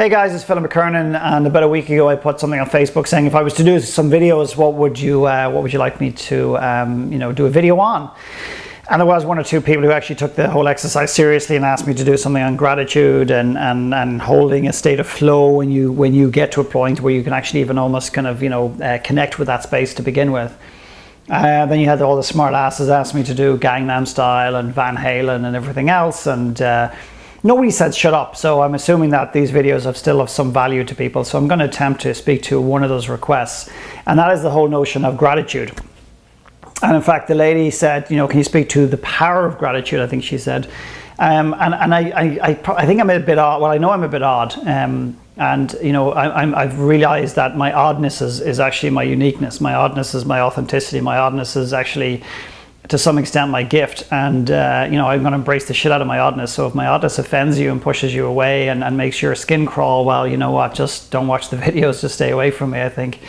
Hey guys, it's McKernan, and about a week ago I put something on Facebook saying if I was to do some videos, what would you like me to do a video on? And there was one or two people who actually took the whole exercise seriously and asked me to do something on gratitude and holding a state of flow when you get to a point where you can actually even almost kind of connect with that space to begin with. Then you had all the smart asses ask me to do Gangnam Style and Van Halen and everything else, and nobody said shut up. So I'm assuming that these videos have still of some value to people. So I'm going to attempt to speak to one of those requests, and that is the whole notion of gratitude. And in fact, the lady said, can you speak to the power of gratitude? I think she said, and I think I'm a bit odd. Well, I know I'm a bit odd, I've realized that my oddness is actually my uniqueness. My oddness is my authenticity. My oddness is actually, to some extent, my gift, and I'm going to embrace the shit out of my oddness. So if my oddness offends you and pushes you away and makes your skin crawl, well, you know what, just don't watch the videos, just stay away from me, I think.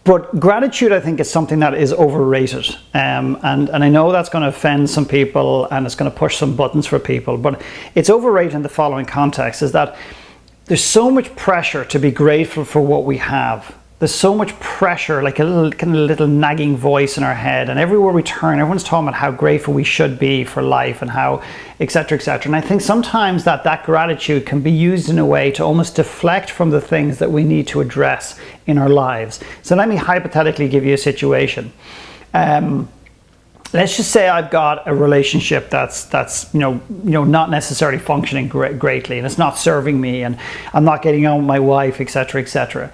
But gratitude, I think, is something that is overrated, and I know that's going to offend some people and it's going to push some buttons for people, but it's overrated in the following context: is that there's so much pressure to be grateful for what we have. There's so much pressure, like a little nagging voice in our head, and everywhere we turn, everyone's talking about how grateful we should be for life and how, etc., etc. And I think sometimes that gratitude can be used in a way to almost deflect from the things that we need to address in our lives. So let me hypothetically give you a situation. Let's just say I've got a relationship that's not necessarily functioning greatly, and it's not serving me, and I'm not getting on with my wife, etc., etc.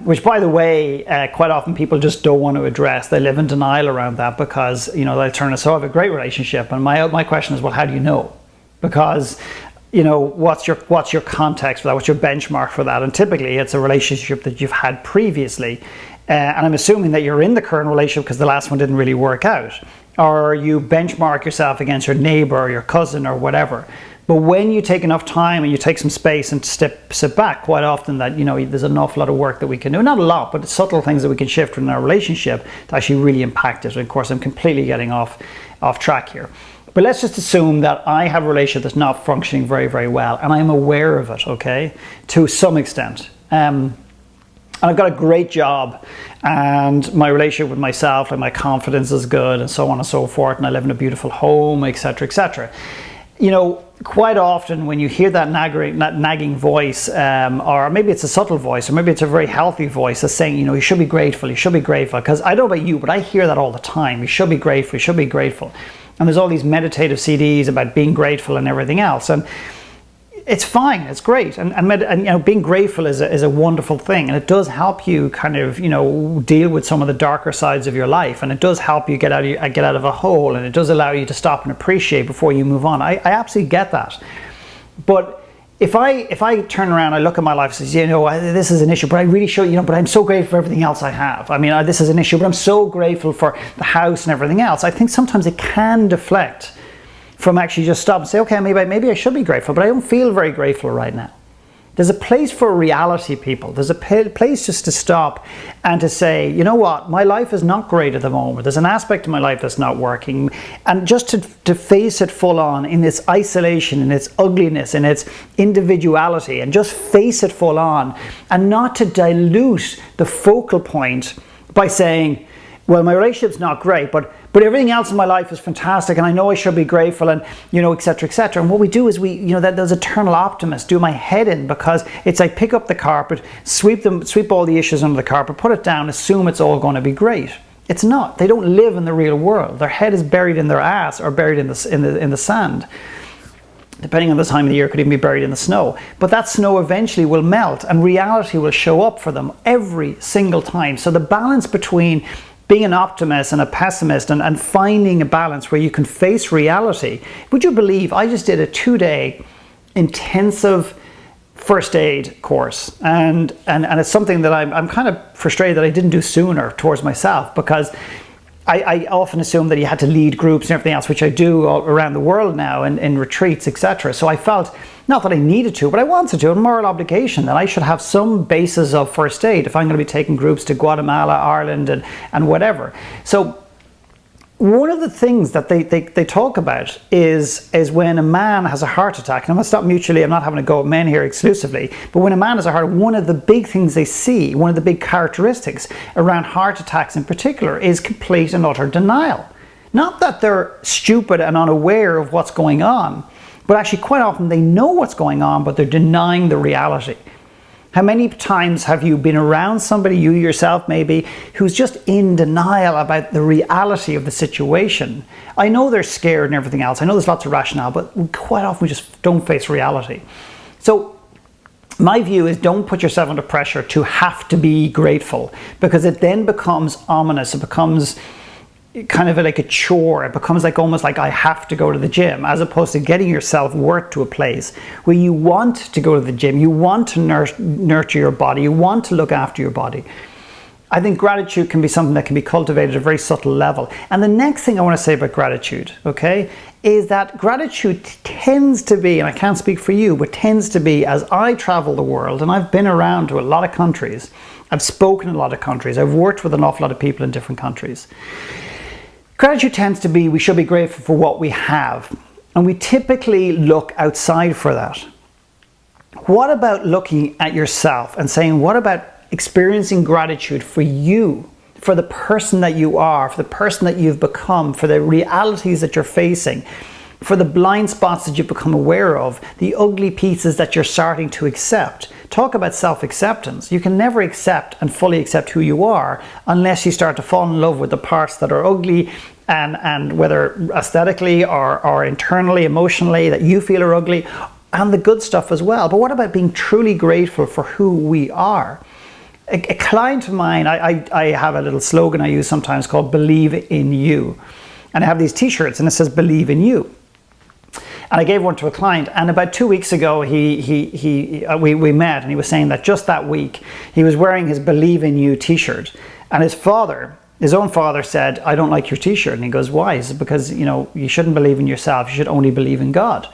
Which, by the way, quite often people just don't want to address. They live in denial around that because they turn to, so I have a great relationship, and my question is, well, how do you know? Because what's your context for that? What's your benchmark for that? And typically it's a relationship that you've had previously. And I'm assuming that you're in the current relationship because the last one didn't really work out, or you benchmark yourself against your neighbor or your cousin or whatever. But when you take enough time and you take some space and sit back, quite often that there's an awful lot of work that we can do, not a lot, but subtle things that we can shift in our relationship to actually really impact it. And of course, I'm completely getting off track here. But let's just assume that I have a relationship that's not functioning very, very well, and I'm aware of it, okay, to some extent. And I've got a great job, and my relationship with myself and my confidence is good, and so on and so forth, and I live in a beautiful home, etc., etc. Quite often when you hear that nagging voice, or maybe it's a subtle voice, or maybe it's a very healthy voice that's saying, you should be grateful, because I don't know about you, but I hear that all the time. You should be grateful, you should be grateful. And there's all these meditative CDs about being grateful and everything else, and it's fine, it's great, and being grateful is a wonderful thing, and it does help you kind of deal with some of the darker sides of your life, and it does help you get out of a hole, and it does allow you to stop and appreciate before you move on. I absolutely get that. But if I turn around, I look at my life and say, this is an issue, but I really should, but I'm so grateful for everything else I have. I mean, this is an issue, but I'm so grateful for the house and everything else. I think sometimes it can deflect from actually just stop and say, okay, maybe I should be grateful, but I don't feel very grateful right now. There's a place for reality, people. There's a place just to stop and to say, you know what, my life is not great at the moment. There's an aspect of my life that's not working. And just to face it full on in its isolation, in its ugliness, in its individuality, and just face it full on, and not to dilute the focal point by saying, well, my relationship's not great, but everything else in my life is fantastic, and I know I should be grateful, and etc., etc. And what we do is that those eternal optimists do my head in, because it's like pick up the carpet, sweep all the issues under the carpet, put it down, assume it's all going to be great. It's not. They don't live in the real world. Their head is buried in their ass or buried in the sand. Depending on the time of the year, it could even be buried in the snow. But that snow eventually will melt, and reality will show up for them every single time. So the balance between being an optimist and a pessimist and finding a balance where you can face reality. Would you believe I just did a 2-day intensive first aid course, and it's something that I'm kind of frustrated that I didn't do sooner towards myself, because I often assumed that you had to lead groups and everything else, which I do all around the world now in retreats, etc. So I felt, not that I needed to, but I wanted to, a moral obligation that I should have some basis of first aid if I'm going to be taking groups to Guatemala, Ireland, and whatever. So one of the things that they talk about is when a man has a heart attack, and I'm not having a go at men here exclusively, but when a man has a heart, one of the big things they see, one of the big characteristics around heart attacks in particular, is complete and utter denial. Not that they're stupid and unaware of what's going on, but actually quite often they know what's going on, but they're denying the reality. How many times have you been around somebody, you yourself maybe, who's just in denial about the reality of the situation? I know they're scared and everything else. I know there's lots of rationale, but quite often we just don't face reality. So my view is, don't put yourself under pressure to have to be grateful, because it then becomes ominous. It becomes kind of like a chore. It becomes like almost like I have to go to the gym, as opposed to getting your self-worth to a place where you want to go to the gym, you want to nurture your body, you want to look after your body. I think gratitude can be something that can be cultivated at a very subtle level. And the next thing I want to say about gratitude, okay, is that gratitude tends to be, and I can't speak for you, but tends to be, as I travel the world, and I've been around to a lot of countries, I've spoken in a lot of countries, I've worked with an awful lot of people in different countries. Gratitude tends to be, we should be grateful for what we have, and we typically look outside for that. What about looking at yourself and saying, what about experiencing gratitude for you, for the person that you are, for the person that you've become, for the realities that you're facing, for the blind spots that you've become aware of, the ugly pieces that you're starting to accept. Talk about self-acceptance. You can never accept and fully accept who you are unless you start to fall in love with the parts that are ugly, and whether aesthetically or internally, emotionally, that you feel are ugly, and the good stuff as well. But what about being truly grateful for who we are? A client of mine, I have a little slogan I use sometimes called "Believe in You." And I have these t-shirts and it says "Believe in You." And I gave one to a client, and about 2 weeks ago we met, and he was saying that just that week he was wearing his "Believe in You" t-shirt, and his own father said, "I don't like your t-shirt." And he goes, "Why?" He said, "Because, you know, you shouldn't believe in yourself, you should only believe in God."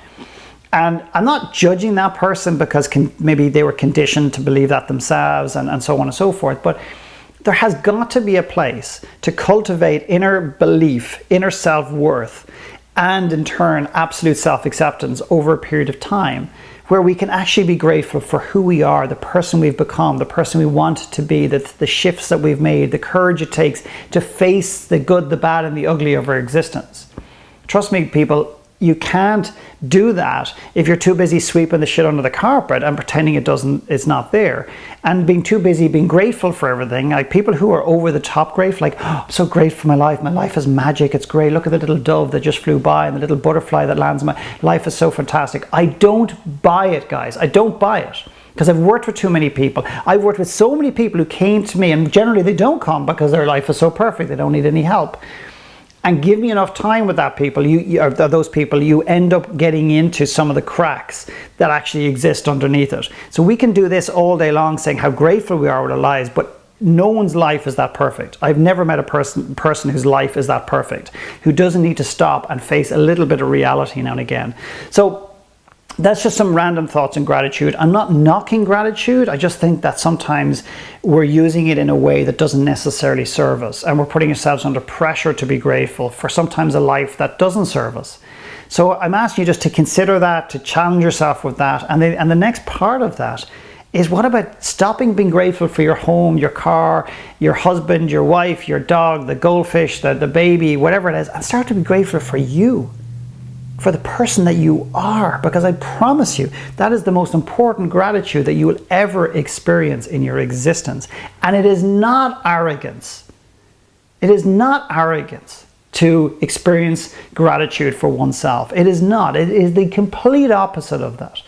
And I'm not judging that person, because maybe they were conditioned to believe that themselves, and so on and so forth, but there has got to be a place to cultivate inner belief, inner self-worth, and in turn absolute self-acceptance over a period of time, where we can actually be grateful for who we are, the person we've become, the person we want to be, the shifts that we've made, the courage it takes to face the good, the bad, and the ugly of our existence. Trust me, people, you can't do that if you're too busy sweeping the shit under the carpet and pretending it's not there, and being too busy being grateful for everything. Like people who are over the top grateful, like, "Oh, I'm so grateful for my life is magic, it's great, look at the little dove that just flew by and the little butterfly that lands, my life is so fantastic." I don't buy it, guys. I don't buy it, because I've worked with too many people. I've worked with so many people who came to me, and generally they don't come because their life is so perfect, they don't need any help. And give me enough time with those people, you end up getting into some of the cracks that actually exist underneath it. So we can do this all day long, saying how grateful we are with our lives, but no one's life is that perfect. I've never met a person whose life is that perfect, who doesn't need to stop and face a little bit of reality now and again. So that's just some random thoughts on gratitude. I'm not knocking gratitude. I just think that sometimes we're using it in a way that doesn't necessarily serve us, and we're putting ourselves under pressure to be grateful for sometimes a life that doesn't serve us. So I'm asking you just to consider that, to challenge yourself with that. And the next part of that is, what about stopping being grateful for your home, your car, your husband, your wife, your dog, the goldfish, the baby, whatever it is, and start to be grateful for you, for the person that you are, because I promise you that is the most important gratitude that you will ever experience in your existence. And it is not arrogance. It is not arrogance to experience gratitude for oneself. It is not. It is the complete opposite of that.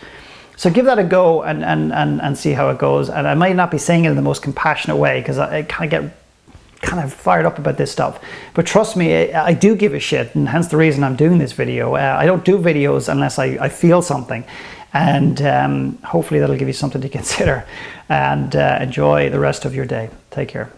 So give that a go and see how it goes. And I might not be saying it in the most compassionate way, because I kind of get fired up about this stuff, but trust me, I do give a shit, and hence the reason I'm doing this video. I don't do videos unless I feel something, and hopefully that'll give you something to consider, and enjoy the rest of your day. Take care.